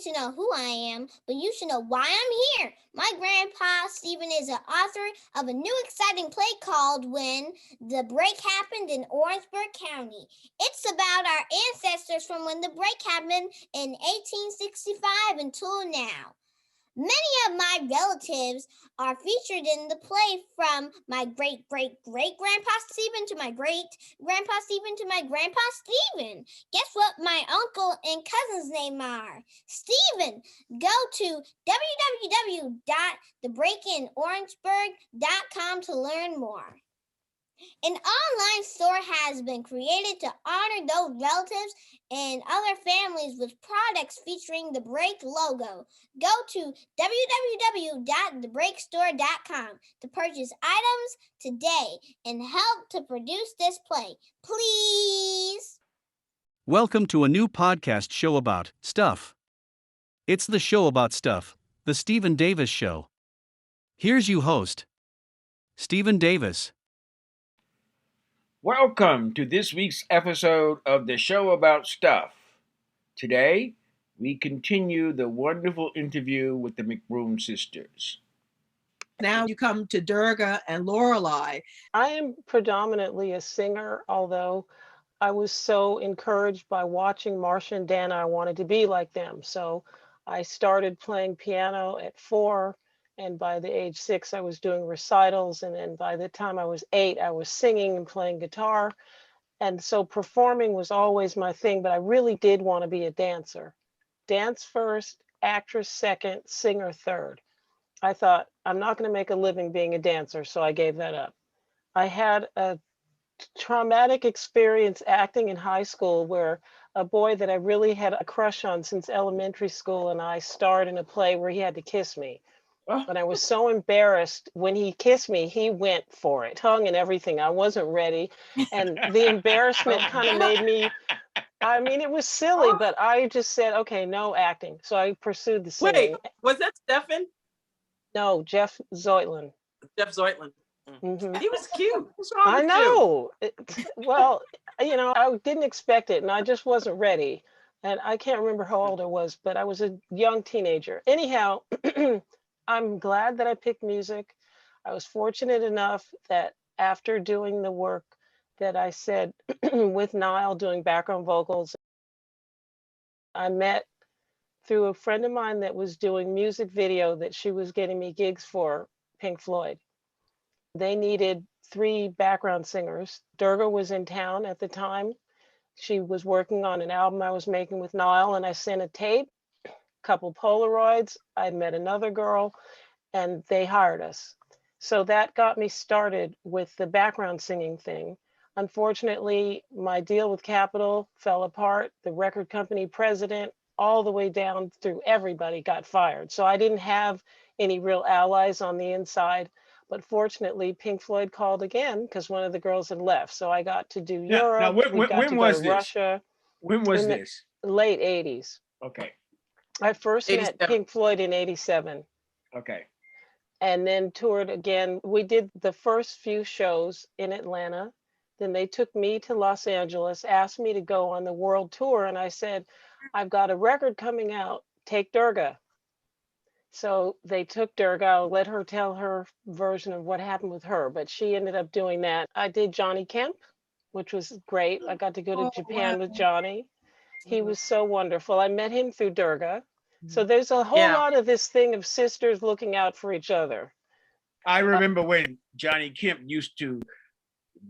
should know who I am, but you should know why I'm here. My grandpa, Stephen, is an author of a new exciting play called When the Break Happened in Orangeburg County. It's about our ancestors from when the break happened in 1865 until now. Many of my relatives are featured in the play, from my great-great-great-grandpa Stephen to my great-grandpa Stephen to my grandpa Stephen. Guess what my uncle and cousin's name are? Stephen. Go to www.thebreakinorangeburg.com to learn more. An online store has been created to honor those relatives and other families with products featuring the Break logo. Go to www.thebreakstore.com to purchase items today and help to produce this play, please. Welcome to a new podcast show about stuff. It's the show about stuff, the Stephen Davis Show. Here's your host, Stephen Davis. Welcome to this week's episode of the show about stuff. Today, we continue the wonderful interview with the McBroom sisters. Now you come to Durga and Lorelei. I am predominantly a singer, although I was so encouraged by watching Marcia and Dana, I wanted to be like them. So I started playing piano at 4. And by the age 6, I was doing recitals. And then by the time I was 8, I was singing and playing guitar. And so performing was always my thing, but I really did want to be a dancer. Dance first, actress second, singer third. I thought, I'm not going to make a living being a dancer, so I gave that up. I had a traumatic experience acting in high school where a boy that I really had a crush on since elementary school and I starred in a play where he had to kiss me. But I was so embarrassed. When he kissed me, he went for it, tongue and everything. I wasn't ready. And the embarrassment kind of made me, I mean, it was silly, but I just said, okay, no acting. So I pursued the singing. Wait, was that Stefan? No, Jeff Zoitlin. Jeff Zoitlin. Mm-hmm. He was cute. What's wrong I with know. Well, you know, I didn't expect it and I just wasn't ready. And I can't remember how old I was, but I was a young teenager. Anyhow, I'm glad that I picked music. I was fortunate enough that after doing the work that I said with Niall doing background vocals, I met through a friend of mine that was doing music video that she was getting me gigs for Pink Floyd. They needed 3 background singers. Durga was in town at the time. She was working on an album I was making with Niall, and I sent a tape, a couple Polaroids. I'd met another girl, and they hired us. So that got me started with the background singing thing. Unfortunately, my deal with Capitol fell apart. The record company president, all the way down through everybody, got fired. So I didn't have any real allies on the inside. But fortunately, Pink Floyd called again because one of the girls had left. So I got to do Europe. Now when was this? Russia. When was this? Late 80s. Okay. I first met Pink Floyd in 87. Okay. And then toured again. We did the first few shows in Atlanta. Then they took me to Los Angeles, asked me to go on the world tour. And I said, I've got a record coming out, take Durga. So they took Durga. I'll let her tell her version of what happened with her, but she ended up doing that. I did Johnny Kemp, which was great. I got to go to Japan with Johnny. He was so wonderful. I met him through Durga. So there's a whole lot of this thing of sisters looking out for each other. I remember when Johnny Kemp used to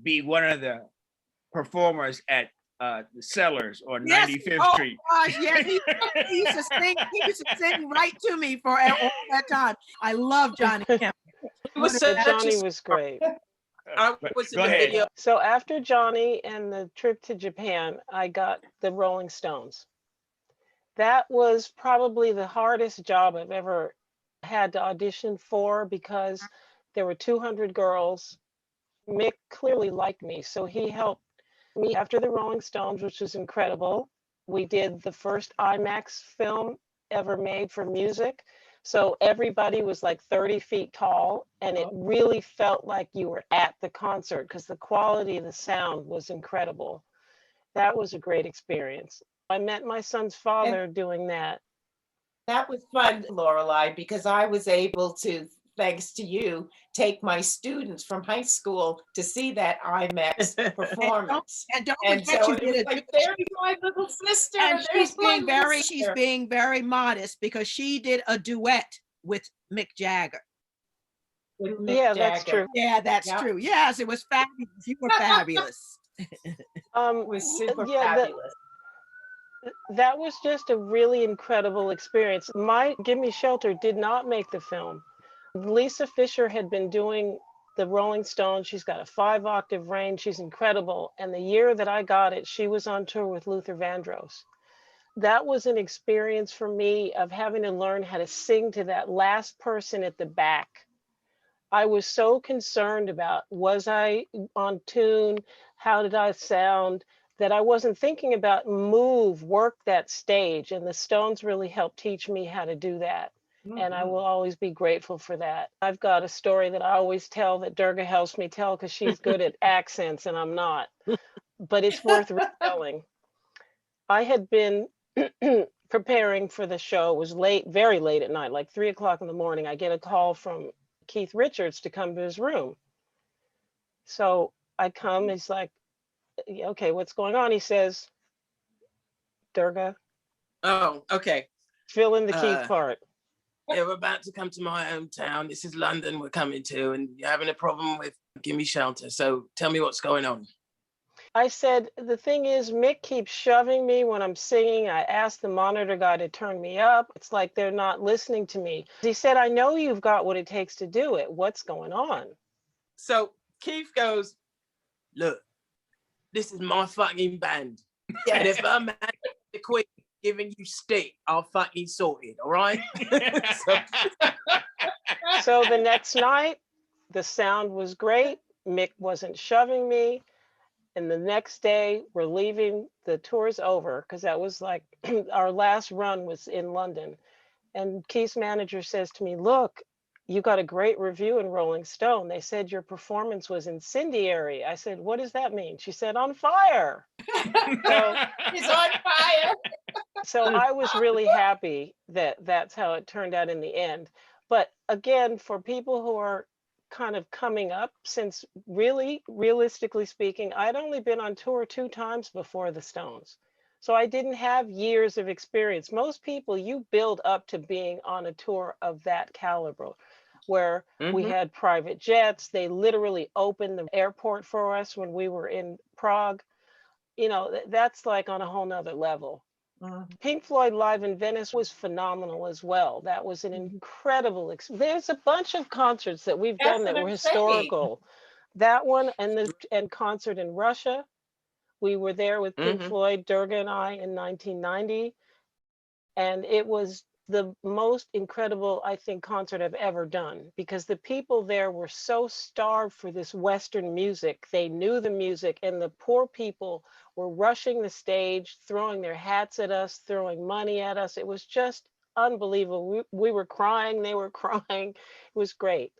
be one of the performers at the Cellars on 95th Street. Gosh, yes, he used to sing. He used to sing right to me for all that time. I love Johnny Kemp. Johnny was great. I was in the video. So after Johnny and the trip to Japan, I got the Rolling Stones. That was probably the hardest job I've ever had to audition for because there were 200 girls. Mick clearly liked me, so he helped me after the Rolling Stones, which was incredible. We did the first IMAX film ever made for music. So everybody was like 30 feet tall, and it really felt like you were at the concert because the quality of the sound was incredible. That was a great experience. I met my son's father doing that. That was fun, Lorelei, because I was able to, thanks to you, take my students from high school to see that IMAX performance. And don't And forget so you it did was it. like, there's my little sister. And There's my little she's sister. being very modest because she did a duet with Mick Jagger. With Mick Yeah, that's Jagger. true. Yeah, that's Yep. true. Yes, it was fabulous. You were fabulous. It was super yeah, fabulous. that was just a really incredible experience. My Gimme Shelter did not make the film. Lisa Fisher had been doing the Rolling Stones. She's got a 5-octave range. She's incredible. And the year that I got it, she was on tour with Luther Vandross. That was an experience for me of having to learn how to sing to that last person at the back. I was so concerned about, was I on tune? How did I sound? That I wasn't thinking about work that stage. And the Stones really helped teach me how to do that. And I will always be grateful for that. I've got a story that I always tell that Durga helps me tell because she's good at accents and I'm not, but it's worth retelling. I had been preparing for the show. It was late, very late at night, like 3 o'clock in the morning. I get a call from Keith Richards to come to his room. So I come, he's like, okay, what's going on? He says, Durga, Oh, okay. fill in the Keith part. Yeah, we're about to come to my hometown. This is London we're coming to, and you're having a problem with Gimme Shelter. So tell me what's going on. I said, the thing is, Mick keeps shoving me when I'm singing. I asked the monitor guy to turn me up. It's like they're not listening to me. He said, I know you've got what it takes to do it. What's going on? So Keith goes, look, this is my fucking band. And if I'm at the Queen giving you stick, I'll fucking sort it, all right? So the next night, the sound was great. Mick wasn't shoving me. And the next day, we're leaving. The tour's over because that was like our last run was in London. And Keith's manager says to me, look, you got a great review in Rolling Stone. They said your performance was incendiary. I said, what does that mean? She said, on fire. So, He's on fire. so I was really happy that that's how it turned out in the end. But again, for people who are kind of coming up, since really, realistically speaking, I'd only been on tour 2 times before the Stones. So I didn't have years of experience. Most people, you build up to being on a tour of that caliber, where we had private jets. They literally opened the airport for us when we were in Prague. You know, that's like on a whole nother level. Pink Floyd live in Venice was phenomenal as well. That was an incredible there's a bunch of concerts that we've done that were historical. That one and concert in Russia. We were there with Pink Floyd, Durga and I in 1990. And it was the most incredible, I think, concert I've ever done because the people there were so starved for this Western music. They knew the music, and the poor people were rushing the stage, throwing their hats at us, throwing money at us. It was just unbelievable. We were crying, they were crying. It was great.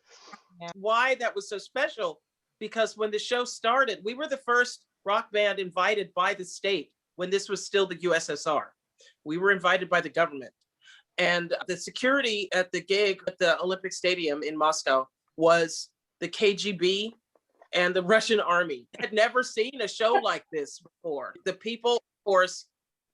Why that was so special, because when the show started, we were the first rock band invited by the state when this was still the USSR. We were invited by the government. And the security at the gig at the Olympic Stadium in Moscow was the KGB and the Russian army. I had never seen a show like this before. The people, of course,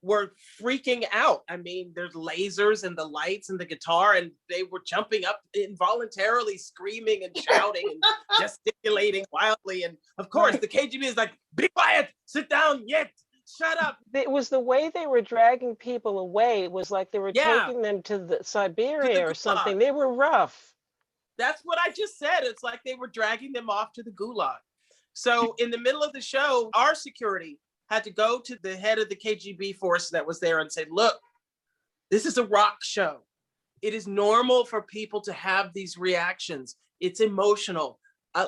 were freaking out. I mean, there's lasers and the lights and the guitar, and they were jumping up involuntarily, screaming and shouting and gesticulating wildly. And of course, the KGB is like, be quiet, sit down, yet. Shut up. It was the way they were dragging people away. It was like they were taking them to the Siberia or something. They were rough. That's what I just said. It's like they were dragging them off to the gulag. So in the middle of the show, our security had to go to the head of the KGB force that was there and say, look, this is a rock show. It is normal for people to have these reactions. It's emotional.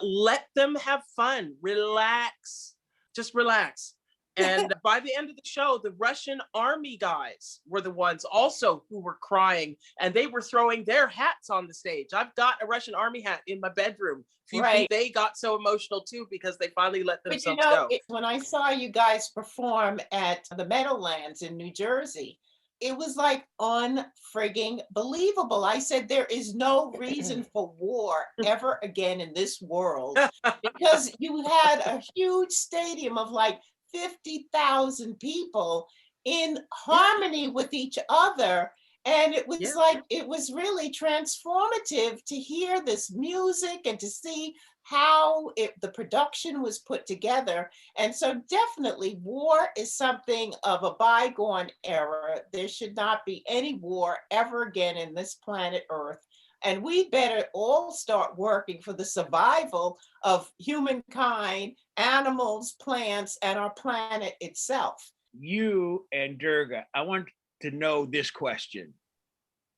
Let them have fun. Relax. Just relax. And by the end of the show, the Russian army guys were the ones also who were crying, and they were throwing their hats on the stage. I've got a Russian army hat in my bedroom. They got so emotional too because they finally let themselves go. When I saw you guys perform at the Meadowlands in New Jersey, it was like unfrigging believable. I said, there is no reason for war ever again in this world, because you had a huge stadium of like 50,000 people in harmony with each other. And it was like, it was really transformative to hear this music and to see how the production was put together. And so definitely war is something of a bygone era. There should not be any war ever again in this planet Earth. And we better all start working for the survival of humankind, animals, plants, and our planet itself. You and Durga, I want to know this question.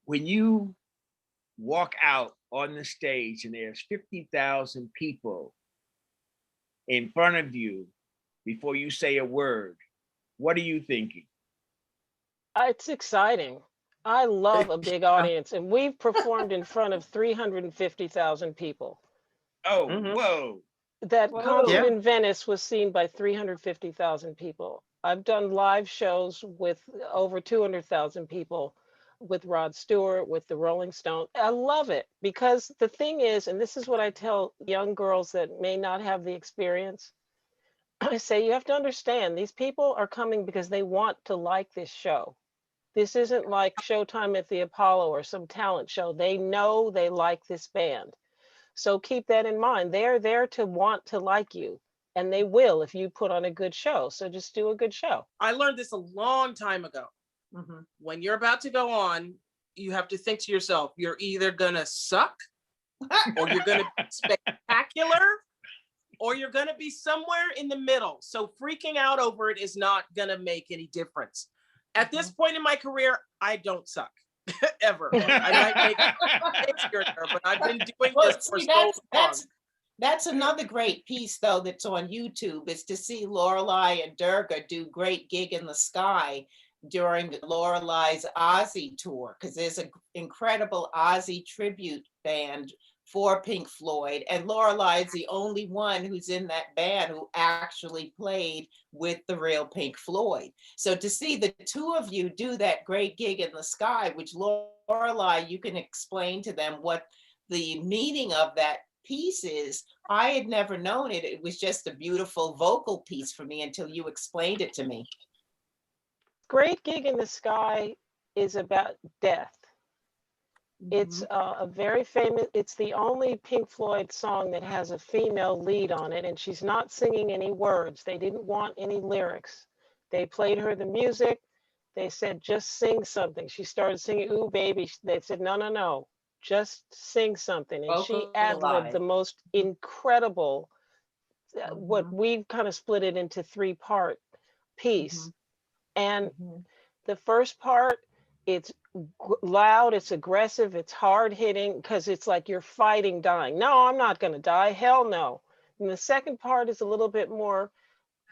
When you walk out on the stage and there's 50,000 people in front of you before you say a word, what are you thinking? It's exciting. I love a big audience, and we've performed in front of 350,000 people. Oh, whoa. That Whoa. concert in Venice was seen by 350,000 people. I've done live shows with over 200,000 people with Rod Stewart, with the Rolling Stones. I love it because the thing is, and this is what I tell young girls that may not have the experience, I say, you have to understand, these people are coming because they want to like this show. This isn't like Showtime at the Apollo or some talent show. They know they like this band. So keep that in mind. They're there to want to like you, and they will if you put on a good show. So just do a good show. I learned this a long time ago. When you're about to go on, you have to think to yourself, you're either gonna suck, or you're gonna be spectacular, or you're gonna be somewhere in the middle. So freaking out over it is not gonna make any difference. At this point in my career, I don't suck. Ever. I might make mistakes here and there, but I've been doing this for so long. That's another great piece, though, that's on YouTube, is to see Lorelei and Durga do Great Gig in the Sky during Lorelei's Ozzy tour, because there's an incredible Ozzy tribute band for Pink Floyd, and Lorelei is the only one who's in that band who actually played with the real Pink Floyd. So to see the two of you do that Great Gig in the Sky, which Lorelei, you can explain to them what the meaning of that piece is. I had never known it. It was just a beautiful vocal piece for me until you explained it to me. Great Gig in the Sky is about death. It's a very famous, it's the only Pink Floyd song that has a female lead on it, and she's not singing any words. They didn't want any lyrics. They played her the music. They said, just sing something. She started singing, Ooh, Baby. They said, no, just sing something. And she ad-libbed the most incredible, what we kind of split it into 3-part piece. And the first part, it's loud, it's aggressive, it's hard hitting, because it's like you're fighting dying. No, I'm not going to die. Hell no. And the second part is a little bit more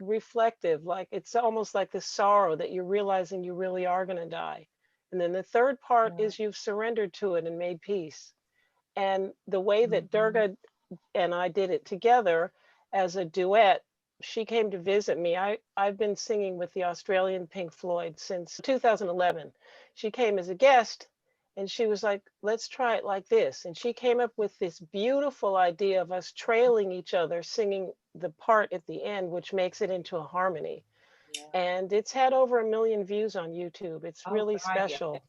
reflective, like it's almost like the sorrow that you're realizing you really are going to die. And then the third part is you've surrendered to it and made peace. And the way that Durga and I did it together as a duet, she came to visit me. I've been singing with the Australian Pink Floyd since 2011. She came as a guest and she was like, let's try it like this. And she came up with this beautiful idea of us trailing each other, singing the part at the end, which makes it into a harmony. And it's had over 1 million views on YouTube. It's really special.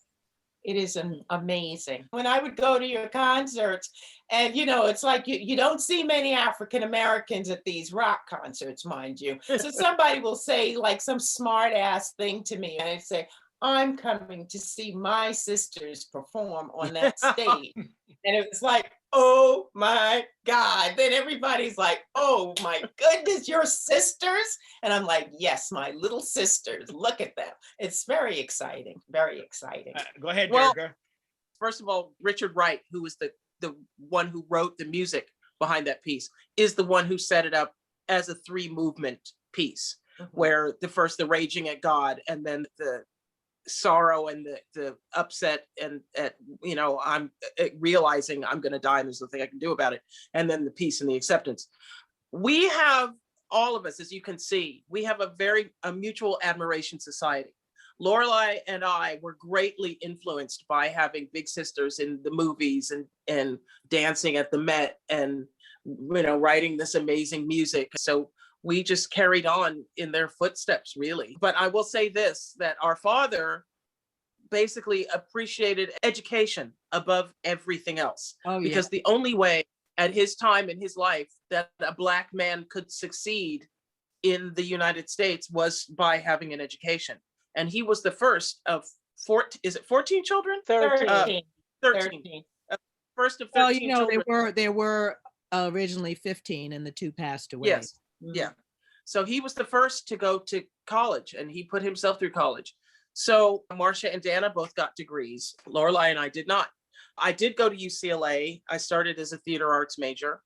It is amazing. When I would go to your concerts, and it's like you don't see many African Americans at these rock concerts, mind you. So somebody will say like some smart ass thing to me, and I'd say, I'm coming to see my sisters perform on that stage. And it was like, oh my God. Then everybody's like, oh my goodness, your sisters? And I'm like, yes, my little sisters. Look at them. It's very exciting. Very exciting. Go ahead, Durga. Well, first of all, Richard Wright, who was the one who wrote the music behind that piece, is the one who set it up as a 3-movement piece, where the raging at God, and then the sorrow and the upset, and I'm realizing I'm going to die and there's nothing I can do about it, and then the peace and the acceptance. We have, all of us, as you can see, we have a mutual admiration society. Lorelei and I were greatly influenced by having big sisters in the movies and dancing at the Met and, writing this amazing music. So we just carried on in their footsteps, really. But I will say this, that our father basically appreciated education above everything else. Oh, yeah. Because the only way at his time in his life that a Black man could succeed in the United States was by having an education. And he was the first of 14 children? 13. 13. First of 13 children. there were originally 15 and the 2 passed away. Yes, yeah. So he was the first to go to college and he put himself through college. So Marcia and Dana both got degrees. Lorelei and I did not. I did go to UCLA. I started as a theater arts major.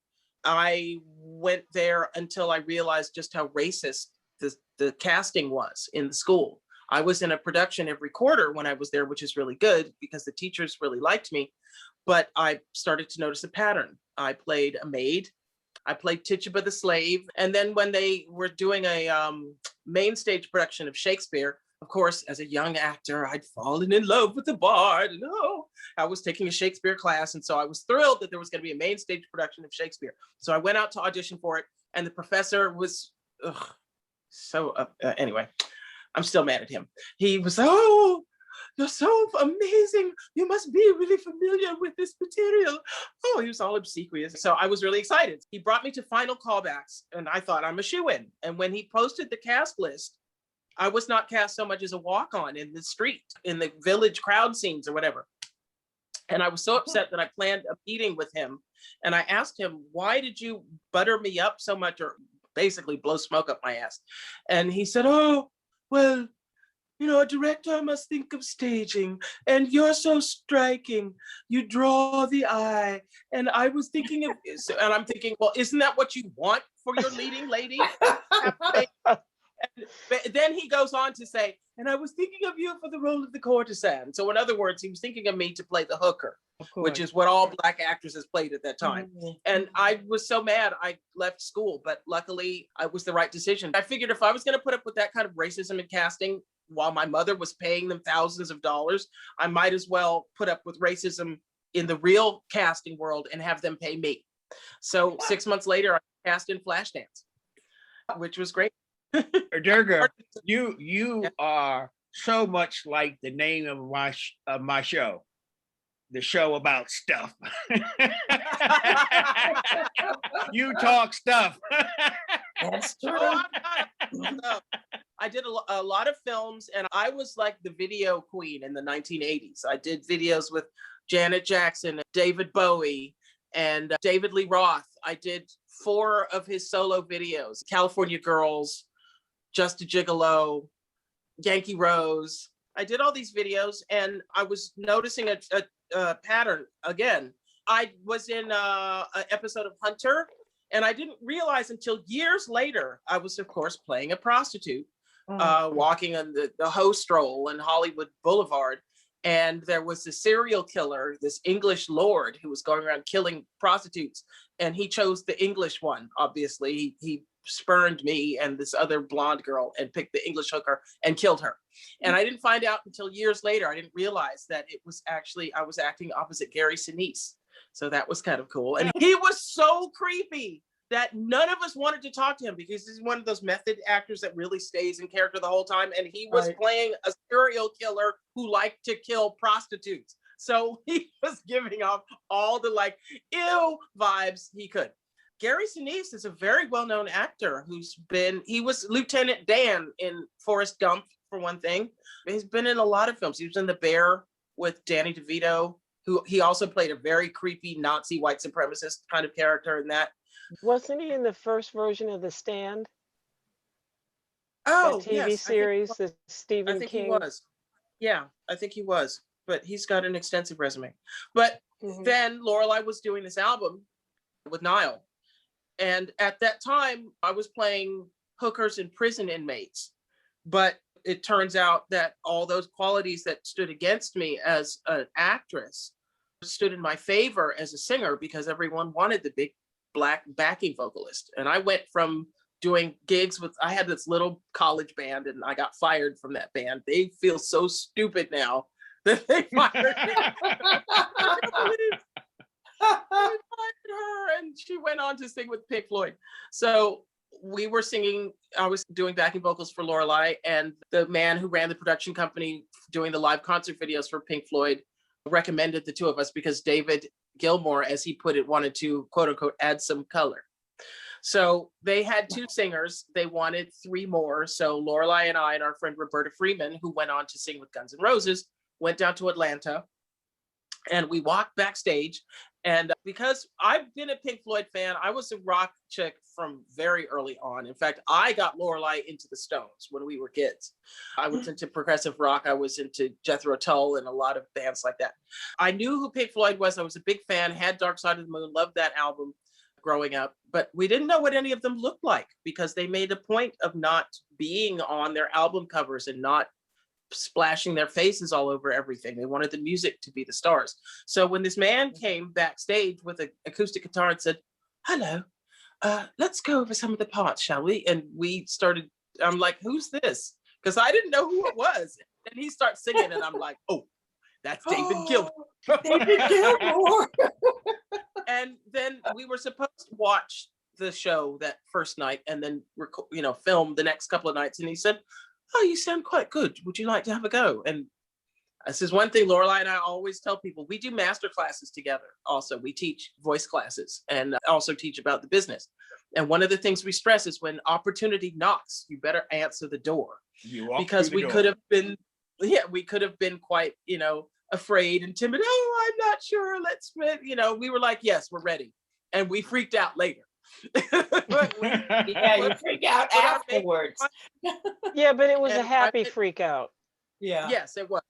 I went there until I realized just how racist the casting was in the school. I was in a production every quarter when I was there, which is really good because the teachers really liked me. But I started to notice a pattern. I played a maid. I played Tituba the slave. And then when they were doing a main stage production of Shakespeare, of course, as a young actor, I'd fallen in love with the bard. And I was taking a Shakespeare class. And so I was thrilled that there was going to be a main stage production of Shakespeare. So I went out to audition for it. And the professor was anyway, I'm still mad at him. He was, you're so amazing. You must be really familiar with this material. He was all obsequious. So I was really excited. He brought me to final callbacks and I thought I'm a shoo-in. And when he posted the cast list, I was not cast so much as a walk-on in the street, in the village crowd scenes or whatever. And I was so upset that I planned a meeting with him. And I asked him, why did you butter me up so much, or basically blow smoke up my ass? And he said, well, a director must think of staging, and you're so striking. You draw the eye. And I was thinking of, and I'm thinking, well, isn't that what you want for your leading lady? And then he goes on to say, and I was thinking of you for the role of the courtesan. So in other words, he was thinking of me to play the hooker, which is what all Black actresses played at that time. Mm-hmm. And I was so mad I left school, but luckily it was the right decision. I figured if I was going to put up with that kind of racism in casting while my mother was paying them thousands of dollars, I might as well put up with racism in the real casting world and have them pay me. So 6 months later, I cast in Flashdance, which was great. Durga, you are so much like the name of my show, the show about stuff. You talk stuff. That's true. I did a lot of films, and I was like the video queen in the 1980s. I did videos with Janet Jackson, David Bowie, and David Lee Roth. I did 4 of his solo videos: California Girls, Just a Gigolo, Yankee Rose. I did all these videos, and I was noticing a pattern again. I was in an episode of Hunter, and I didn't realize until years later, I was, of course, playing a prostitute, walking on the Ho Stroll in Hollywood Boulevard. And there was a serial killer, this English lord, who was going around killing prostitutes. And he chose the English one, obviously. He spurned me and this other blonde girl and picked the English hooker and killed her. And I didn't find out until years later. I didn't realize that it was actually, I was acting opposite Gary Sinise. So that was kind of cool. And he was so creepy that none of us wanted to talk to him because he's one of those method actors that really stays in character the whole time. And he was playing a serial killer who liked to kill prostitutes. So he was giving off all the ew vibes he could. Gary Sinise is a very well-known actor he was Lieutenant Dan in Forrest Gump, for one thing. He's been in a lot of films. He was in The Bear with Danny DeVito, who he also played a very creepy Nazi white supremacist kind of character in that. Wasn't he in the first version of The Stand? Oh, that TV series, the Stephen King. I think he was. Yeah, I think he was. But he's got an extensive resume. But then Lorelei was doing this album with Niall. And at that time, I was playing hookers and prison inmates. But it turns out that all those qualities that stood against me as an actress stood in my favor as a singer because everyone wanted the big Black backing vocalist. And I went from doing gigs with, I had this little college band and I got fired from that band. They feel so stupid now that they fired me. I fired her, and she went on to sing with Pink Floyd. So we were singing, I was doing backing vocals for Lorelei, and the man who ran the production company doing the live concert videos for Pink Floyd recommended the two of us because David Gilmour, as he put it, wanted to, quote unquote, add some color. So they had two singers. They wanted three more. So Lorelei and I and our friend Roberta Freeman, who went on to sing with Guns N' Roses, went down to Atlanta, and we walked backstage. And because I've been a Pink Floyd fan, I was a rock chick from very early on. In fact, I got Lorelei into the Stones when we were kids. I was into progressive rock. I was into Jethro Tull and a lot of bands like that. I knew who Pink Floyd was. I was a big fan, had Dark Side of the Moon, loved that album growing up, but we didn't know what any of them looked like because they made a point of not being on their album covers and not splashing their faces all over everything. They wanted the music to be the stars. So when this man came backstage with an acoustic guitar and said, "Hello, let's go over some of the parts, shall we?" And we started, I'm like, "Who's this?" Because I didn't know who it was. And he starts singing and I'm like, "Oh, that's David Gilmour." David Gilmour. And then we were supposed to watch the show that first night and then film the next couple of nights. And he said, "Oh, you sound quite good. Would you like to have a go?" And this is one thing Lorelei and I always tell people. We do master classes together. Also, we teach voice classes and also teach about the business. And one of the things we stress is when opportunity knocks, you better answer the door. Because we could have been, we could have been quite, afraid and timid. "Oh, I'm not sure. Let's, we were like, yes, we're ready. And we freaked out later. Yeah, you freak out afterwards. Yeah, but it was a happy freak out. Yeah. Yes, it was.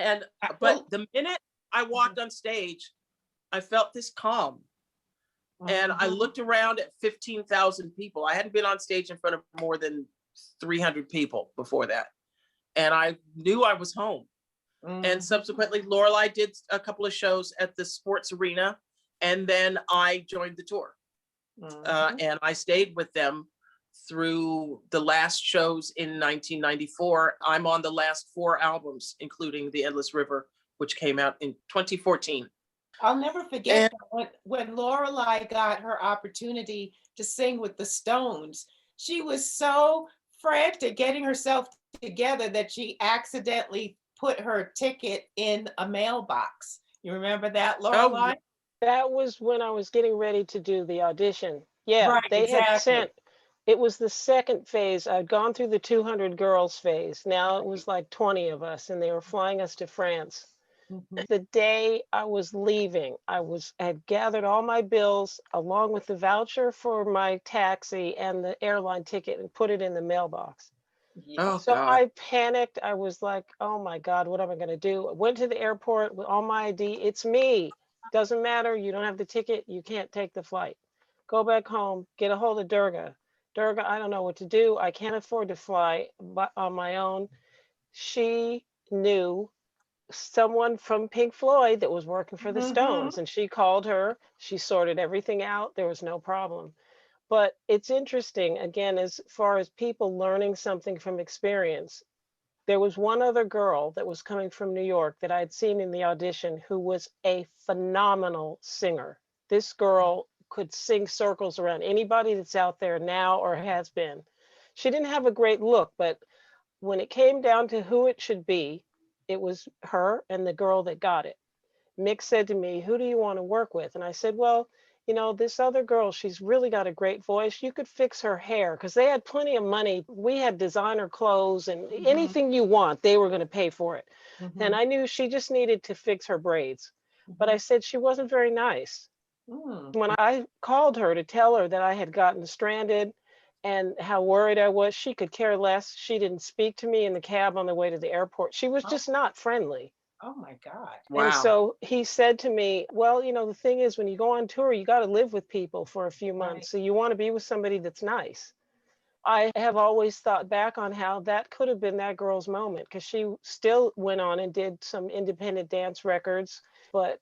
And but the minute I walked on stage, I felt this calm. And I looked around at 15,000 people. I hadn't been on stage in front of more than 300 people before that. And I knew I was home. And subsequently, Lorelei did a couple of shows at the sports arena. And then I joined the tour. And I stayed with them through the last shows in 1994. I'm on the last 4 albums, including The Endless River, which came out in 2014. I'll never forget when Lorelei got her opportunity to sing with the Stones. She was so frantic getting herself together that she accidentally put her ticket in a mailbox. You remember that, Lorelei? That was when I was getting ready to do the audition. Yeah, right, they had exactly. it was the second phase. I'd gone through the 200 girls phase. Now it was like 20 of us, and they were flying us to France. The day I was leaving, I had gathered all my bills along with the voucher for my taxi and the airline ticket and put it in the mailbox. Oh, So God. I panicked. I was like, "Oh my God, what am I going to do?" I went to the airport with all my ID. "It's me. Doesn't matter. You don't have the ticket. You can't take the flight." Go back home, get a hold of Durga. "Durga, I don't know what to do. I can't afford to fly on my own." She knew someone from Pink Floyd that was working for the Stones, and she called her. She sorted everything out. There was no problem. But it's interesting, again, as far as people learning something from experience. There was one other girl that was coming from New York that I'd seen in the audition who was a phenomenal singer. This girl could sing circles around anybody that's out there now or has been. She didn't have a great look, but when it came down to who it should be, it was her and the girl that got it. Mick said to me, "Who do you want to work with?" And I said, "Well, this other girl, she's really got a great voice. You could fix her hair," because they had plenty of money. We had designer clothes and anything you want, they were going to pay for it. And I knew she just needed to fix her braids. But I said she wasn't very nice. When I called her to tell her that I had gotten stranded and how worried I was, she could care less. She didn't speak to me in the cab on the way to the airport. She was just not friendly. Oh my God. Wow. And so he said to me, "Well, the thing is, when you go on tour, you got to live with people for a few months. So you want to be with somebody that's nice." I have always thought back on how that could have been that girl's moment, because she still went on and did some independent dance records, but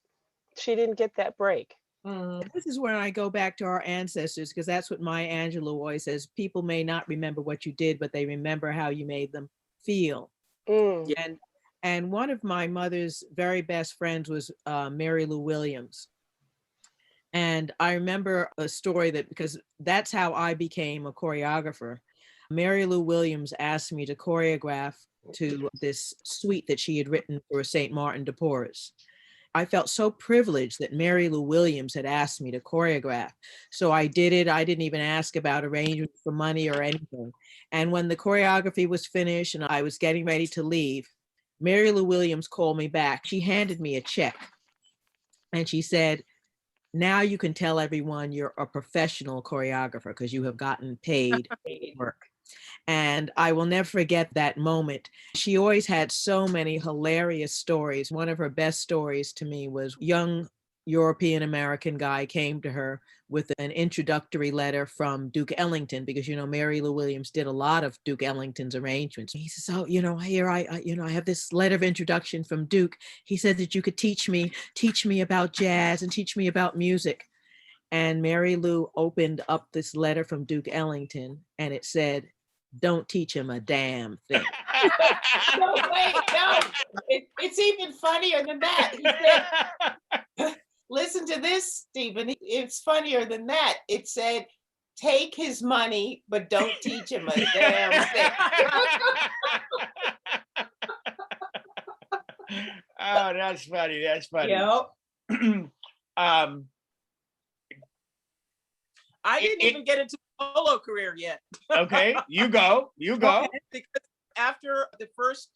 she didn't get that break. This is when I go back to our ancestors, because that's what Maya Angelou always says. People may not remember what you did, but they remember how you made them feel. Mm. And one of my mother's very best friends was Mary Lou Williams. And I remember a story that, because that's how I became a choreographer. Mary Lou Williams asked me to choreograph to this suite that she had written for St. Martin de Porres. I felt so privileged that Mary Lou Williams had asked me to choreograph. So I did it. I didn't even ask about arrangements for money or anything. And when the choreography was finished and I was getting ready to leave, Mary Lou Williams called me back. She handed me a check and she said, now you can tell everyone you're a professional choreographer because you have gotten paid work. And I will never forget that moment. She always had so many hilarious stories. One of her best stories to me was young European American guy came to her with an introductory letter from Duke Ellington, because, you know, Mary Lou Williams did a lot of Duke Ellington's arrangements. He says, oh, you know, here I have this letter of introduction from Duke. He said that you could teach me about jazz and teach me about music. And Mary Lou opened up this letter from Duke Ellington and it said, don't teach him a damn thing. No, wait, no. It's even funnier than that. He said, listen to this, Stephen. It's funnier than that. It said, take his money, but don't teach him a damn thing. Oh, that's funny. That's funny. Yep. I didn't even get into a solo career yet. Okay, you go. Because after the first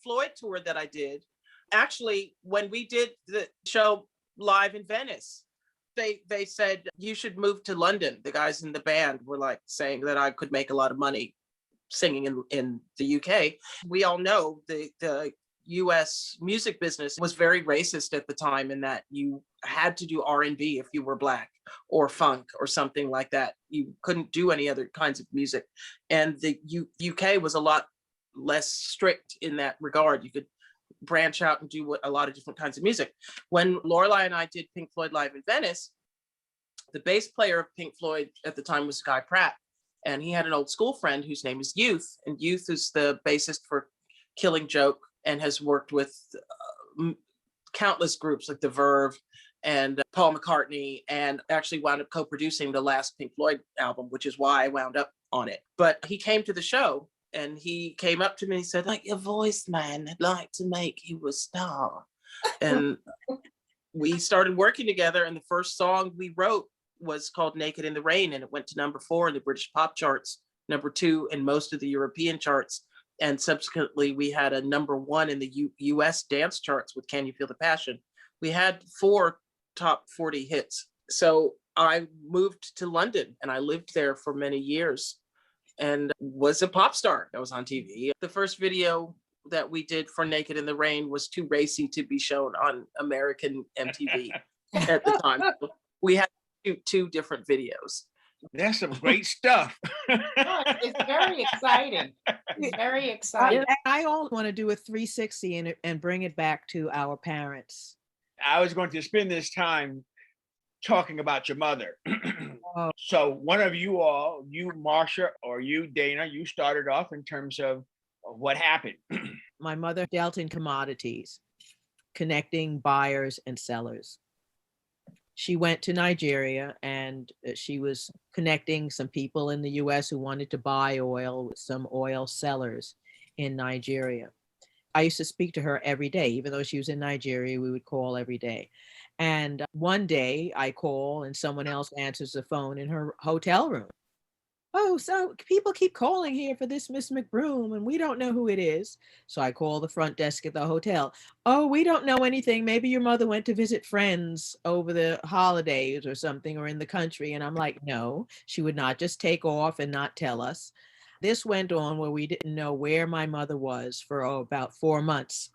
Floyd tour that I did, actually, when we did the show live in Venice, they said you should move to London. The guys in the band were like saying that I could make a lot of money singing in the UK. We all know the US music business was very racist at the time, in that you had to do R&B if you were Black, or funk or something like that. You couldn't do any other kinds of music. And the UK was a lot less strict in that regard. You could branch out and do a lot of different kinds of music. When Lorelei and I did Pink Floyd Live in Venice, the bass player of Pink Floyd at the time was Guy Pratt. And he had an old school friend whose name is Youth. And Youth is the bassist for Killing Joke and has worked with countless groups like The Verve and Paul McCartney, and actually wound up co-producing the last Pink Floyd album, which is why I wound up on it. But he came to the show and he came up to me and he said, like your voice, man, I'd like to make you a star. And we started working together, and the first song we wrote was called Naked in the Rain, and it went to #4 in the British pop charts, #2 in most of the European charts. And subsequently, we had a #1 in the US dance charts with Can You Feel the Passion? We had 4 top 40 hits. So I moved to London and I lived there for many years and was a pop star. I was on TV. The first video that we did for Naked in the Rain was too racy to be shown on American MTV at the time. So we had two different videos. That's some great stuff. It's very exciting. It's very exciting. I all want to do a 360 and bring it back to our parents. I was going to spend this time talking about your mother. So one of you all, you Marcia or you Dana, you started off in terms of what happened. My mother dealt in commodities, connecting buyers and sellers. She went to Nigeria and she was connecting some people in the US who wanted to buy oil with some oil sellers in Nigeria. I used to speak to her every day. Even though she was in Nigeria, we would call every day. And one day I call and someone else answers the phone in her hotel room. Oh, so people keep calling here for this Miss McBroom and we don't know who it is. So I call the front desk at the hotel. Oh, we don't know anything. Maybe your mother went to visit friends over the holidays or something, or in the country. And I'm like, no, she would not just take off and not tell us. This went on where we didn't know where my mother was for about 4 months.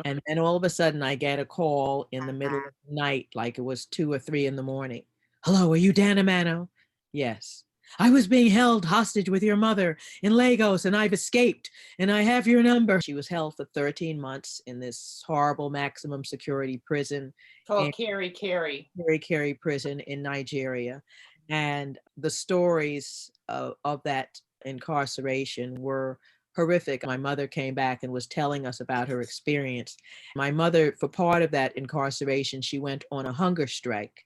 And then all of a sudden I get a call in the middle of the night, like it was 2 or 3 in the morning. Hello, are you Dana Mano? Yes. I was being held hostage with your mother in Lagos and I've escaped and I have your number. She was held for 13 months in this horrible maximum security prison in Called Kerry. Kerry prison in Nigeria. And the stories of that incarceration were horrific. My mother came back and was telling us about her experience. My mother, for part of that incarceration, she went on a hunger strike.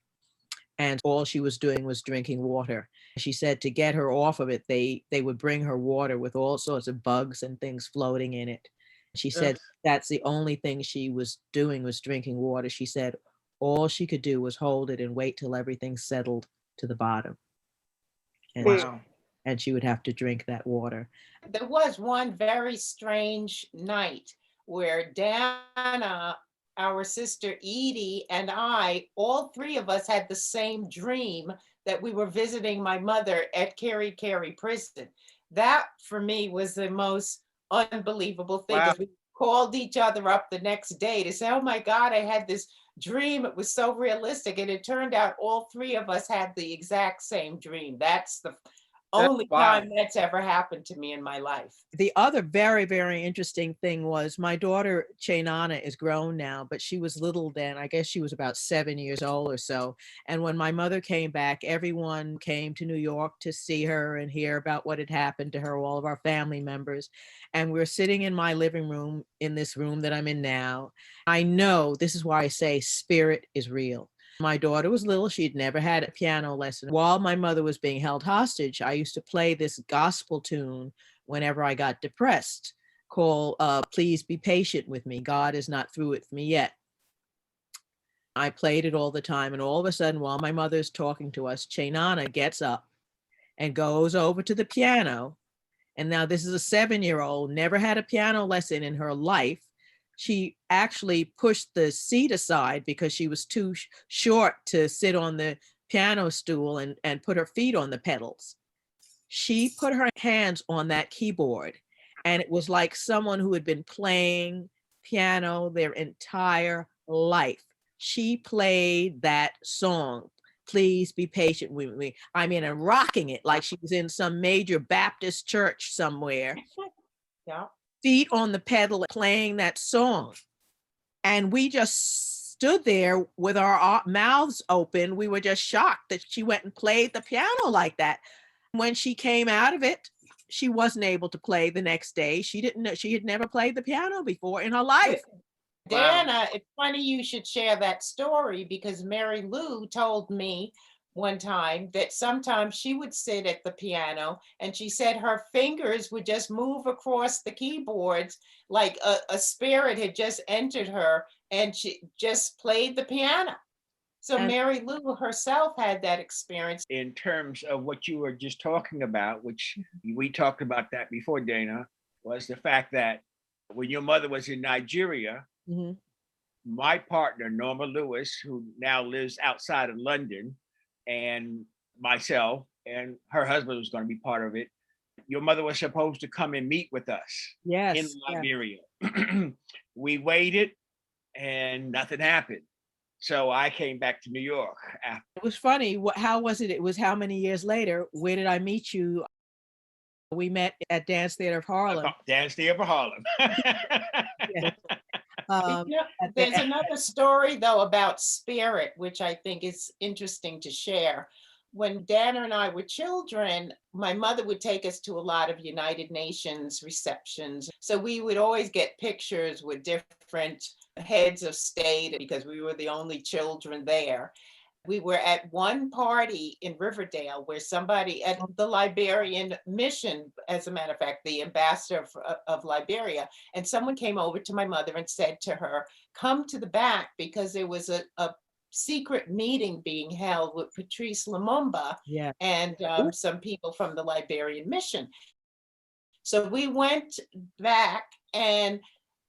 And all she was doing was drinking water. She said to get her off of it, they would bring her water with all sorts of bugs and things floating in it. She said that's the only thing she was doing was drinking water. She said all she could do was hold it and wait till everything settled to the bottom. And, Wow. and she would have to drink that water. There was one very strange night where Dana, our sister Edie, and I, all three of us had the same dream that we were visiting my mother at Kerry prison. That for me was the most unbelievable thing. Wow. We called each other up the next day to say, oh my God, I had this dream. It was so realistic. And it turned out all three of us had the exact same dream. That's the only time that's ever happened to me in my life. The other very, very interesting thing was my daughter, Chainana, is grown now, but she was little then. I guess she was about 7 years old or so. And when my mother came back, everyone came to New York to see her and hear about what had happened to her, all of our family members. And we're sitting in my living room, in this room that I'm in now. I know this is why I say spirit is real. My daughter was little. She'd never had a piano lesson. While my mother was being held hostage, I used to play this gospel tune whenever I got depressed, called Please Be Patient With Me. God is not through with me yet. I played it all the time. And all of a sudden, while my mother's talking to us, Chainana gets up and goes over to the piano. And now this is a 7-year-old, never had a piano lesson in her life. She actually pushed the seat aside because she was too short to sit on the piano stool and put her feet on the pedals. She put her hands on that keyboard, and it was like someone who had been playing piano their entire life. She played that song, Please Be Patient With Me. I mean, and rocking it like she was in some major Baptist church somewhere. Yeah. Feet on the pedal playing that song. And we just stood there with our mouths open. We were just shocked that she went and played the piano like that. When she came out of it, she wasn't able to play the next day. She didn't know, she had never played the piano before in her life. Dana, it's funny you should share that story because Mary Lou told me one time that sometimes she would sit at the piano and she said her fingers would just move across the keyboards like a spirit had just entered her and she just played the piano. So Mary Lou herself had that experience. In terms of what you were just talking about, which we talked about that before, Dana, was the fact that when your mother was in Nigeria, my partner, Norma Lewis, who now lives outside of London, and myself and her husband was going to be part of it. Your mother was supposed to come and meet with us in Liberia. We waited and nothing happened. So I came back to New York after. It was funny. How was it? It was how many years later? Where did I meet you? We met at Dance Theater of Harlem. Dance Theater of Harlem. There's another story though about spirit, which I think is interesting to share. When Dana and I were children, my mother would take us to a lot of United Nations receptions. So we would always get pictures with different heads of state because we were the only children there. We were at one party in Riverdale where somebody at the Liberian mission, as a matter of fact, the ambassador of Liberia, and someone came over to my mother and said to her, come to the back because there was a secret meeting being held with Patrice Lumumba and some people from the Liberian mission. So we went back, and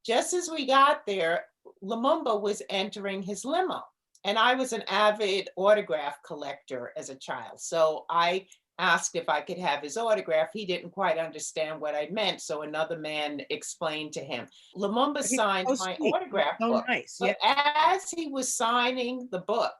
just as we got there, Lumumba was entering his limo. And I was an avid autograph collector as a child. So I asked if I could have his autograph. He didn't quite understand what I meant. So another man explained to him. Lumumba signed my autograph book. Nice. But as he was signing the book,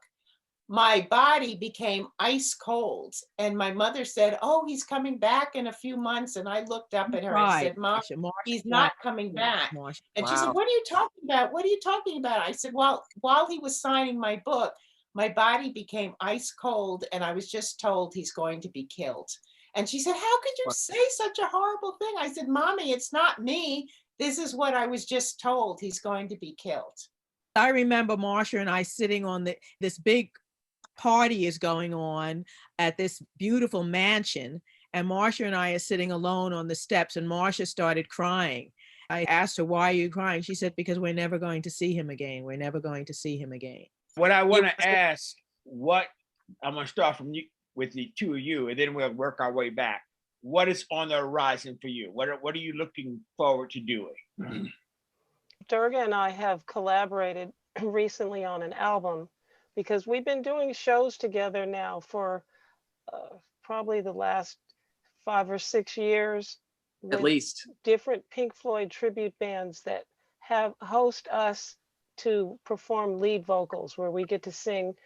my body became ice cold. And my mother said, "Oh, he's coming back in a few months." And I looked up at her and Cried, said, "Mom, Marcia he's cried. not coming back." Marcia. And she said, Wow. "What are you talking about? What are you talking about?" I said, "Well, while he was signing my book, my body became ice cold, and I was just told he's going to be killed." And she said, "How could you say such a horrible thing?" I said, "Mommy, it's not me. This is what I was just told. He's going to be killed." I remember Marcia and I sitting on this big party is going on at this beautiful mansion, and Marcia and I are sitting alone on the steps, and Marcia started crying. I asked her, "Why are you crying?" She said, "Because we're never going to see him again. We're never going to see him again." What I want to ask, I'm going to start from you with the two of you, and then we'll work our way back. What is on the horizon for you? What are you looking forward to doing? Durga and I have collaborated recently on an album because we've been doing shows together now for probably the last 5 or 6 years At with least. different Pink Floyd tribute bands that have host us to perform lead vocals, where we get to sing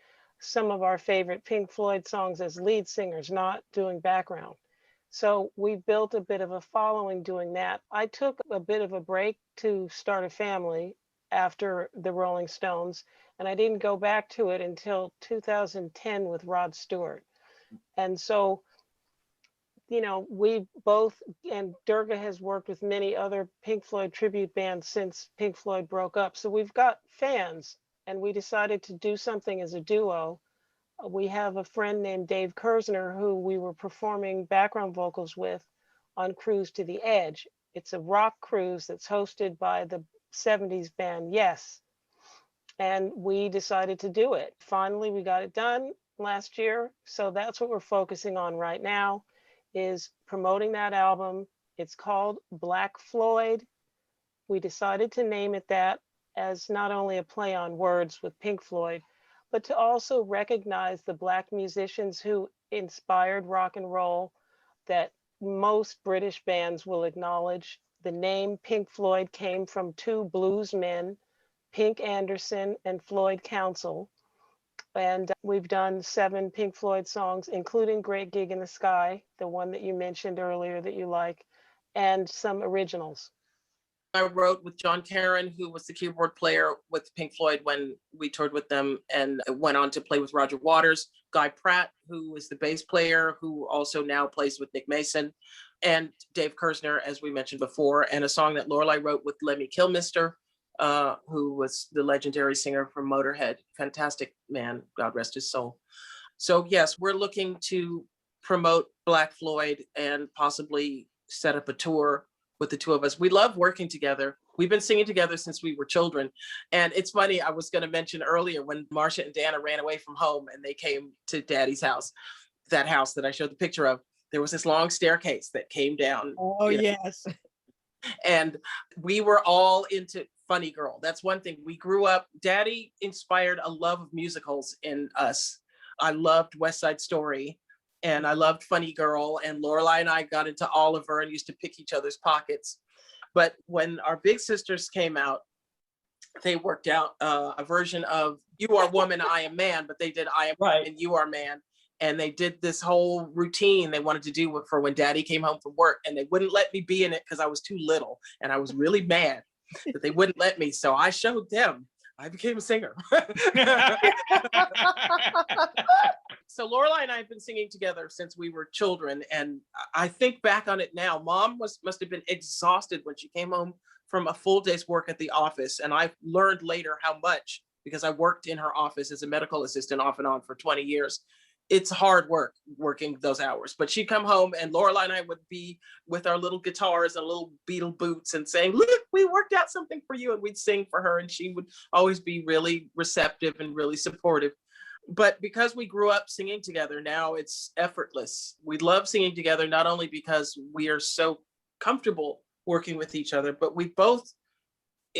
some of our favorite Pink Floyd songs as lead singers, not doing background. So we built a bit of a following doing that. I took a bit of a break to start a family after the Rolling Stones, and I didn't go back to it until 2010 with Rod Stewart. And so, you know, we both, and Durga has worked with many other Pink Floyd tribute bands since Pink Floyd broke up. So we've got fans, and we decided to do something as a duo. We have a friend named Dave Kersner who we were performing background vocals with on Cruise to the Edge. It's a rock cruise that's hosted by the 70s band Yes. And we decided to do it. Finally, we got it done last year. So that's what we're focusing on right now, is promoting that album. It's called Black Floyd. We decided to name it that as not only a play on words with Pink Floyd, but to also recognize the Black musicians who inspired rock and roll that most British bands will acknowledge. The name Pink Floyd came from two blues men, Pink Anderson and Floyd Council. And we've done 7 Pink Floyd songs, including Great Gig in the Sky, the one that you mentioned earlier that you like, and some originals. I wrote with John Caron, who was the keyboard player with Pink Floyd when we toured with them, and went on to play with Roger Waters. Guy Pratt, who was the bass player, who also now plays with Nick Mason, and Dave Kersner, as we mentioned before, and a song that Lorelei wrote with Lemmy Kilmister, who was the legendary singer from Motorhead. Fantastic man, God rest his soul. So yes, we're looking to promote Black Floyd and possibly set up a tour with the two of us. We love working together. We've been singing together since we were children. And it's funny, I was going to mention earlier when Marcia and Dana ran away from home and they came to Daddy's house, that house that I showed the picture of, there was this long staircase that came down. Oh, yes. And we were all into Funny Girl. That's one thing. We grew up, Daddy inspired a love of musicals in us. I loved West Side Story. And I loved Funny Girl, and Lorelei and I got into Oliver and used to pick each other's pockets. But when our big sisters came out, they worked out a version of You Are Woman, I Am Man, but they did I Am Right. and You Are Man. And they did this whole routine they wanted to do for when Daddy came home from work, and they wouldn't let me be in it because I was too little. And I was really mad that they wouldn't let me. So I showed them. I became a singer. So Lorelei and I have been singing together since we were children. And I think back on it now, Mom must have been exhausted when she came home from a full day's work at the office. And I learned later how much, because I worked in her office as a medical assistant off and on for 20 years. It's hard work working those hours, but she'd come home and Lorelei and I would be with our little guitars and little Beatle boots and saying, "Look, we worked out something for you." And we'd sing for her, and she would always be really receptive and really supportive. But because we grew up singing together, now it's effortless. We love singing together, not only because we are so comfortable working with each other, but we both,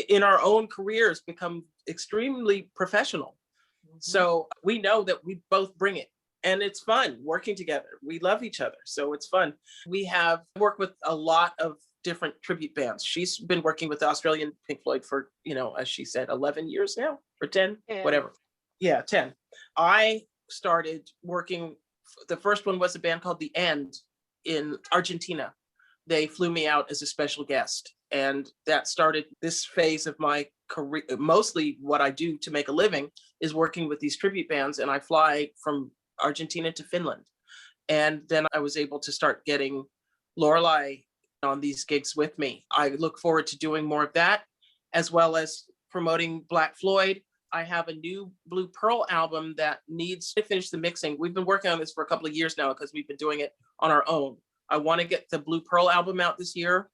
in our own careers, become extremely professional. Mm-hmm. So we know that we both bring it. And it's fun working together. We love each other, so it's fun. We have worked with a lot of different tribute bands. She's been working with the Australian Pink Floyd for, as she said, 11 years now, or 10, whatever. Yeah, 10. I started working. The first one was a band called The End in Argentina. They flew me out as a special guest. And that started this phase of my career. Mostly what I do to make a living is working with these tribute bands. And I fly from Argentina to Finland. And then I was able to start getting Lorelei on these gigs with me. I look forward to doing more of that, as well as promoting Black Floyd. I have a new Blue Pearl album that needs to finish the mixing. We've been working on this for a couple of years now because we've been doing it on our own. I want to get the Blue Pearl album out this year.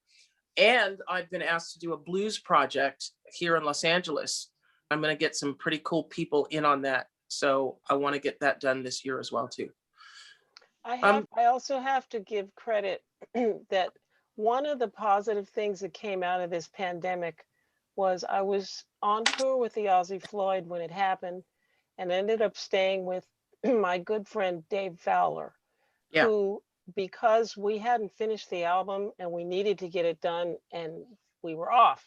And I've been asked to do a blues project here in Los Angeles. I'm going to get some pretty cool people in on that. So I want to get that done this year as well, too. I also have to give credit that one of the positive things that came out of this pandemic was I was on tour with the Ozzy Floyd when it happened, and ended up staying with my good friend Dave Fowler, who, because we hadn't finished the album and we needed to get it done and we were off,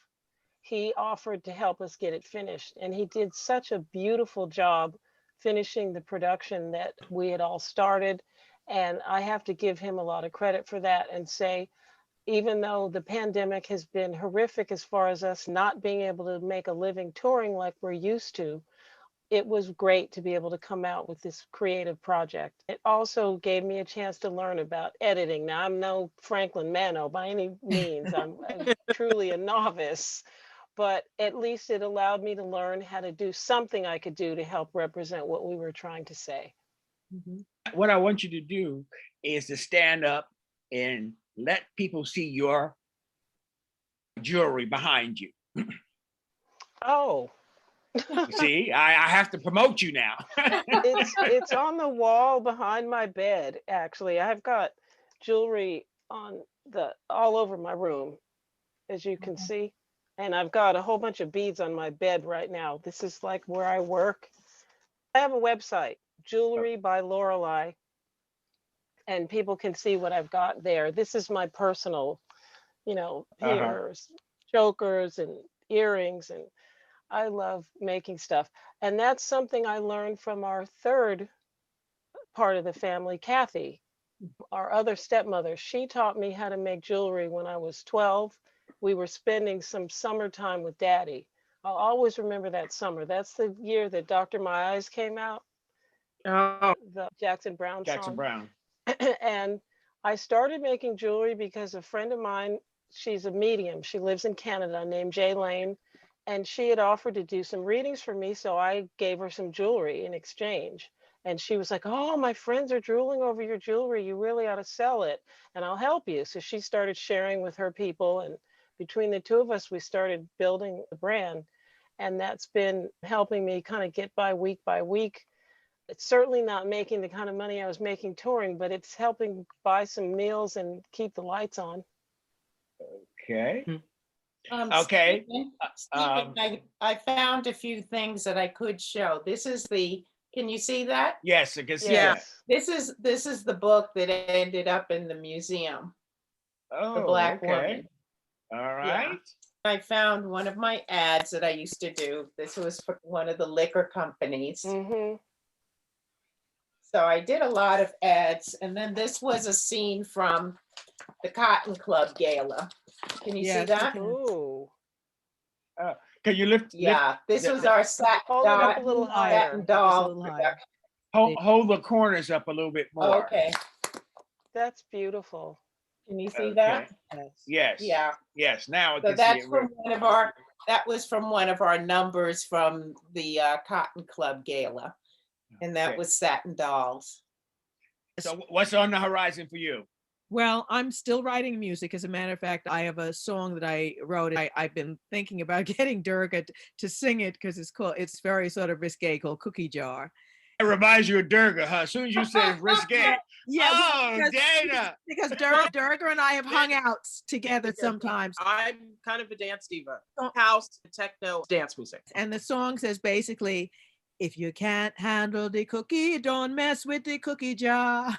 he offered to help us get it finished. And he did such a beautiful job finishing the production that we had all started. And I have to give him a lot of credit for that and say, even though the pandemic has been horrific as far as us not being able to make a living touring like we're used to, it was great to be able to come out with this creative project. It also gave me a chance to learn about editing. Now, I'm no Franklin Mano by any means. I'm truly a novice, but at least it allowed me to learn how to do something I could do to help represent what we were trying to say. What I want you to do is to stand up and let people see your jewelry behind you. Oh. See, I have to promote you now. It's on the wall behind my bed, actually. I've got jewelry on all over my room, as you can see. And I've got a whole bunch of beads on my bed right now. This is like where I work. I have a website, Jewelry by Lorelei, and people can see what I've got there. This is my personal, ears, chokers and earrings, and I love making stuff. And that's something I learned from our third part of the family, Kathy, our other stepmother. She taught me how to make jewelry when I was 12. We were spending some summertime with Daddy. I'll always remember that summer. That's the year that Dr. My Eyes came out. Oh. The Jackson Brown song. Jackson Brown. And I started making jewelry because a friend of mine, she's a medium. She lives in Canada, named Jay Lane. And she had offered to do some readings for me. So I gave her some jewelry in exchange. And she was like, oh, my friends are drooling over your jewelry. You really ought to sell it. And I'll help you. So she started sharing with her people. And between the two of us, we started building the brand. And that's been helping me kind of get by week. It's certainly not making the kind of money I was making touring, but it's helping buy some meals and keep the lights on. Okay. Okay. Stephen, I found a few things that I could show. This is can you see that? Yes, I can see Yes. that. This is the book that ended up in the museum. Oh, The Black okay. Woman. All right. Yeah. I found one of my ads that I used to do. This was for one of the liquor companies. Mm-hmm. So I did a lot of ads. And then this was a scene from the Cotton Club Gala. Can you see that? Ooh. Can you lift? Yeah, this was our Hold it up a little higher. satin doll. Hold the corners up a little bit more. Okay, That's beautiful. can you see that? Yes. Yeah. Yes. Now I So can that's see it. from that was from one of our numbers from the Cotton Club Gala. And that Okay. was satin dolls. So what's on the horizon for you? Well, I'm still writing music. As a matter of fact, I have a song that I wrote. I've been thinking about getting Durga to sing it because it's very sort of risque, called Cookie Jar. It reminds you of Durga, huh? As soon as you say risque. Yeah, Oh, Dana. because Durga and I have hung out together sometimes. I'm kind of a dance diva. House, techno, dance music. And the song says basically, if you can't handle the cookie, don't mess with the cookie jar.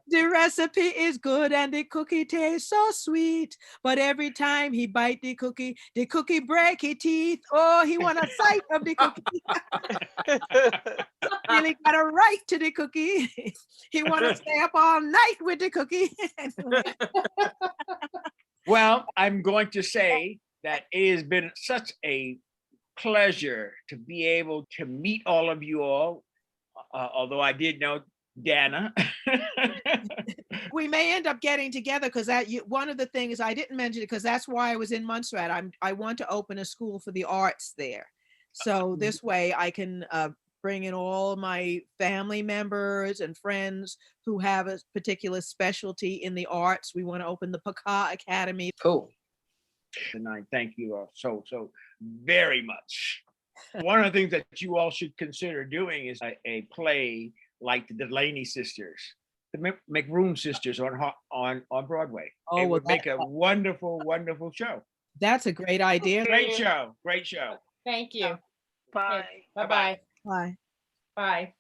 The recipe is good and the cookie tastes so sweet. But every time he bite the cookie break his teeth. Oh, he want a sight of the cookie. Really got a right to the cookie. He want to stay up all night with the cookie. Well, I'm going to say that it has been such a pleasure to be able to meet all of you all, although I did know Dana. We may end up getting together because one of the things I didn't mention it because that's why I was in Montserrat. I want to open a school for the arts there. So this way I can bring in all my family members and friends who have a particular specialty in the arts. We want to open the PACA Academy. Cool. And I thank you all so very much. One of the things that you all should consider doing is a play like the Delaney Sisters, the McBroom Sisters on Broadway. Oh, it well, would make a wonderful, wonderful show. That's a great idea. Great show. Great show. Thank you. Bye. Bye-bye. Bye. Bye.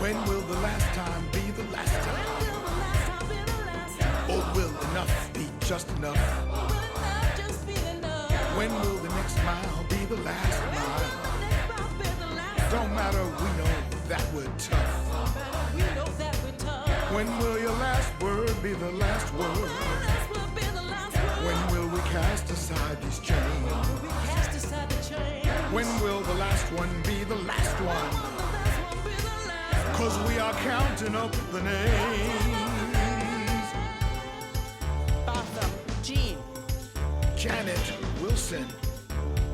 When will the last time be the last time? Or will enough be just enough? When will the next mile be the last mile? Don't matter, we know that we're tough. When will your last word be the last word? When will we cast aside these chains? When will the last one be the last one? 'Cause we are counting up the names. Botham Jean, Janet Wilson,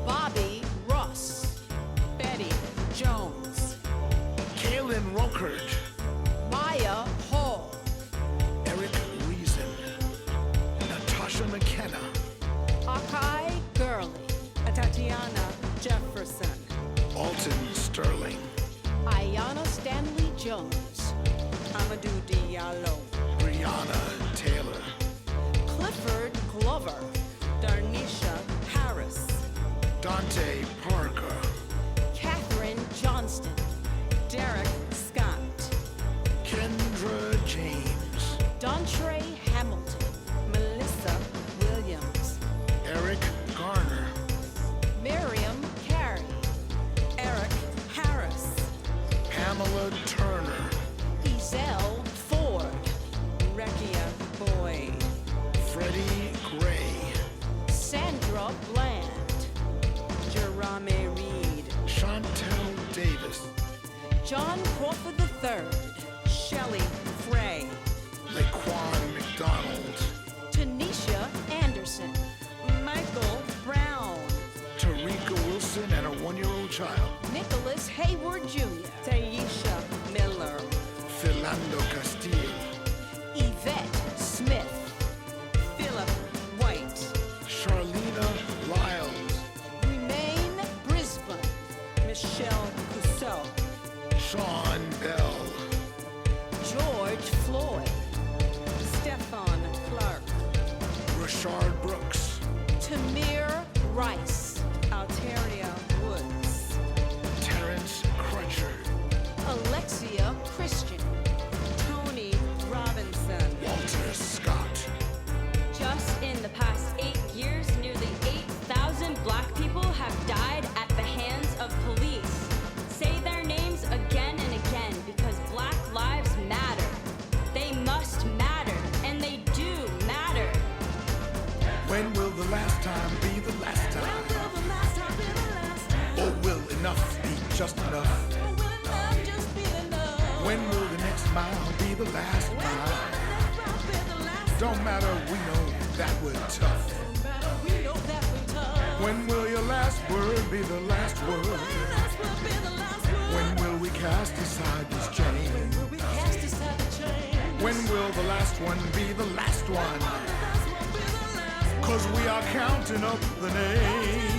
Bobby Ross, Betty Jones, Kaylin Rokert, Maya Hall, Eric Reason, Natasha McKenna, Akai Gurley, Tatiana Jefferson, Alton Sterling, Ayana Stanley Jones, Amadou Diallo, Brianna Taylor, Clifford Glover, Darnisha Harris, Dante Parker, Catherine Johnston, Derek Scott, Kendra James, Dontre Hamilton, Melissa Williams, Eric Garner, Miriam Carey, Eric Harris, Pamela Turner, Ezell Ford, Rekia Boyd, Freddie Gray, Sandra Bland, Jerame Reed, Chantel Davis, John Crawford III, Kelly Frey, Laquan McDonald, Tanisha Anderson, Michael Brown, Tarika Wilson and her 1-year-old child, Nicholas Hayward Jr., Taisha Miller, Philando Castillo, Yvette Smith, Philip White, Charlena Lyles, Remain Brisbane, Michelle Cousseau, Sean Bell, George Floyd, Stefan Clark, Rashard Brooks, Tamir Rice, Alteria Woods, Terrence Crutcher, Alexia Christian, Tony Robinson. Walter Scott, Just in the past 8 years, nearly 8,000 Black people have died at the hands of police. Say their names again and again because Black lives matter. They must matter, and they do matter. when will the last time be the last time? Or will enough be just enough? When will the next mile be the last mile? Don't matter, we know that we're tough. When will your last word be the last word? When will we cast aside this chain? When will the last one be the last one? 'Cause we are counting up the names.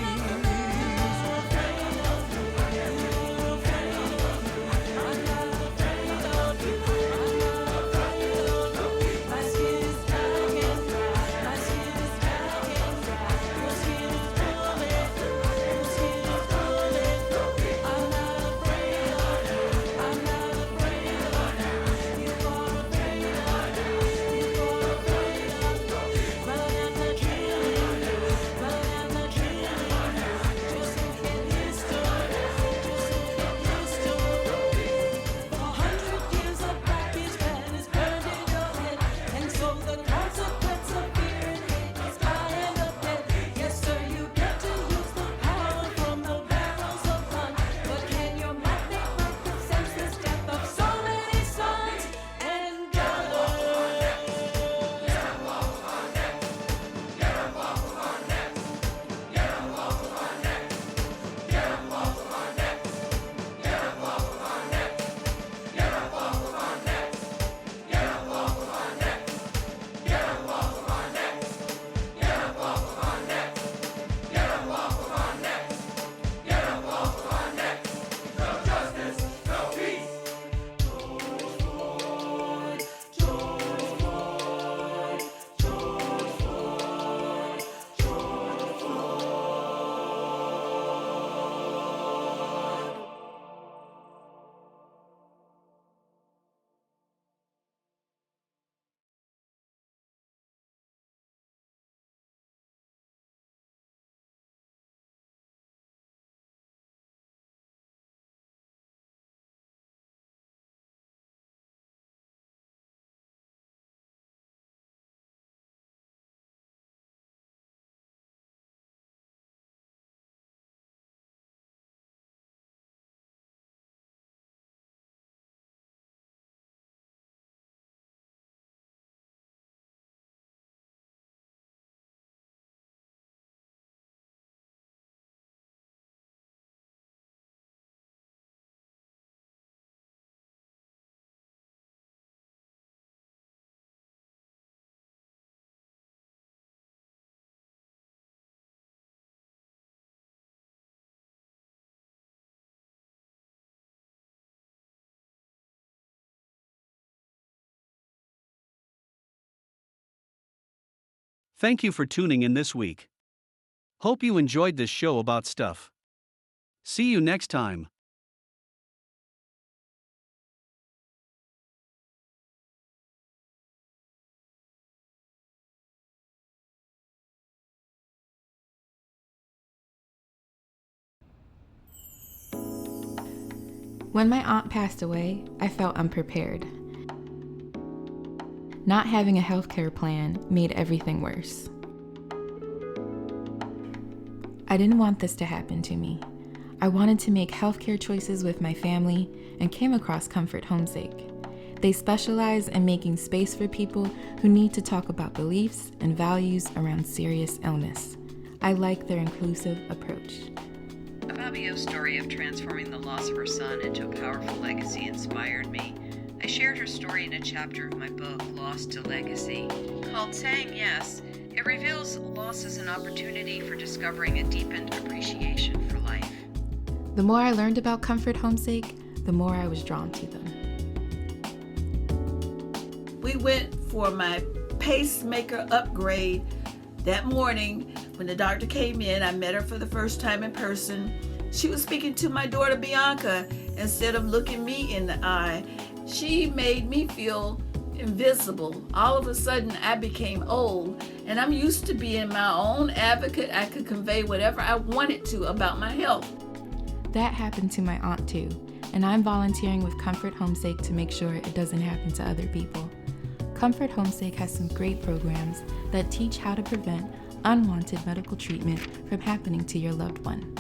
Thank you for tuning in this week. Hope you enjoyed this show about stuff. See you next time. When my aunt passed away, I felt unprepared. Not having a healthcare plan made everything worse. I didn't want this to happen to me. I wanted to make healthcare choices with my family and came across Comfort Homesake. They specialize in making space for people who need to talk about beliefs and values around serious illness. I like their inclusive approach. Fabio's story of transforming the loss of her son into a powerful legacy inspired me. I shared her story in a chapter of my book, Lost to Legacy, called Saying Yes. It reveals loss as an opportunity for discovering a deepened appreciation for life. The more I learned about Comfort Homesake, the more I was drawn to them. We went for my pacemaker upgrade that morning. When the doctor came in, I met her for the first time in person. She was speaking to my daughter Bianca instead of looking me in the eye. She made me feel invisible. All of a sudden, I became old, and I'm used to being my own advocate. I could convey whatever I wanted to about my health. That happened to my aunt too, and I'm volunteering with Comfort Homesake to make sure it doesn't happen to other people. Comfort Homesake has some great programs that teach how to prevent unwanted medical treatment from happening to your loved one.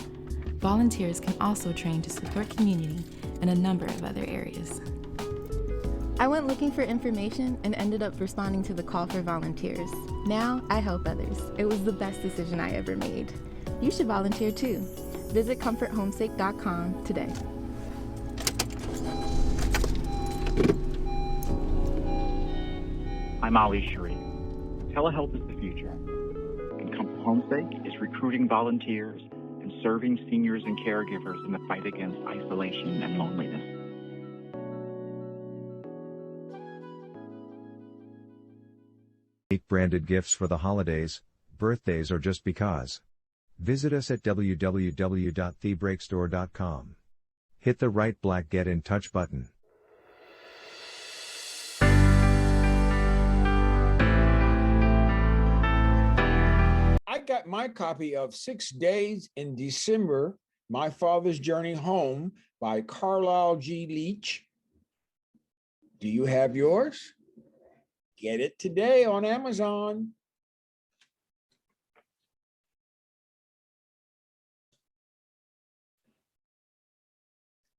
Volunteers can also train to support community in a number of other areas. I went looking for information and ended up responding to the call for volunteers. Now I help others. It was the best decision I ever made. You should volunteer too. Visit comforthomesake.com today. I'm Ali Sharif. Telehealth is the future, and Comfort Homesake is recruiting volunteers and serving seniors and caregivers in the fight against isolation and loneliness. Branded gifts for the holidays, birthdays, or just because. Visit us at www.thebreakstore.com. Hit the right black Get in Touch button. I got my copy of 6 Days in December, My Father's Journey Home by Carlisle G. Leach. Do you have yours? Get it today on Amazon.